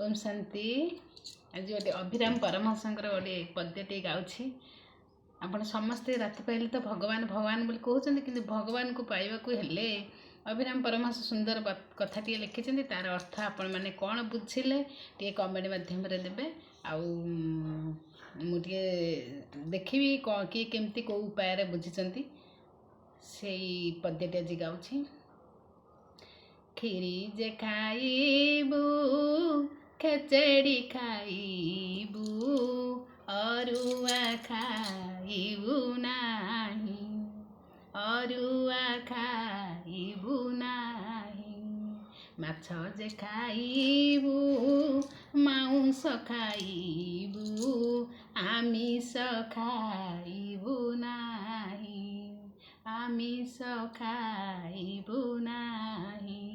ओम शांति। आज गोटे अभिराम परमहंसंकर गोटे पद्यटे गाँची। आपण समस्ते राति पाइले तो भगवान भगवान बोली कहते कि भगवान को पाइबा हेले अभिराम परमहंस सुंदर कथाटे लिखिं तार अर्थ आपण मैंने कौन बुझिले टे कमेंट मध्यम देवे मुझे देखी किए केमती कौ उपाय बुझी से पद्यटे आज गाँची। खीरी जे खाइबू खेचड़ी खाइबू अरुआ खाइबू नाही अरुआ खाइबू नाही माछ जे खाइबू मांस खाइबू आमिष खाइबू नाही आमिष खाइबू नाही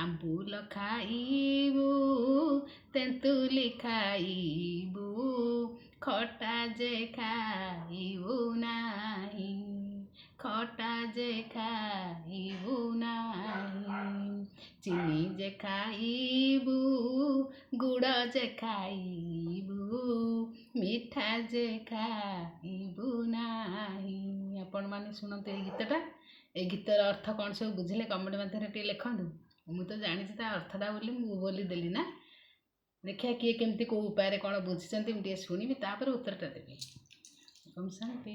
आंबुल खाइबू तेंतुली खाइबू खटा जे खाइबू नाही खटा जे खाइबू नाही चीनी जे खाइबू गुड़ जे खाइबू मिठा जे खाइबू नाही। आपण माने सुनते ए गीतटा ए गीतर अर्थ कौन सब बुझिले कमेंट मध्यम लिखु। मु तो जानी अर्थटा बोली बोली देली ना। देखिए किए केमती को उपाय कौन बुझी मुझे शुणी उत्तरटा देवी। ओम शांति।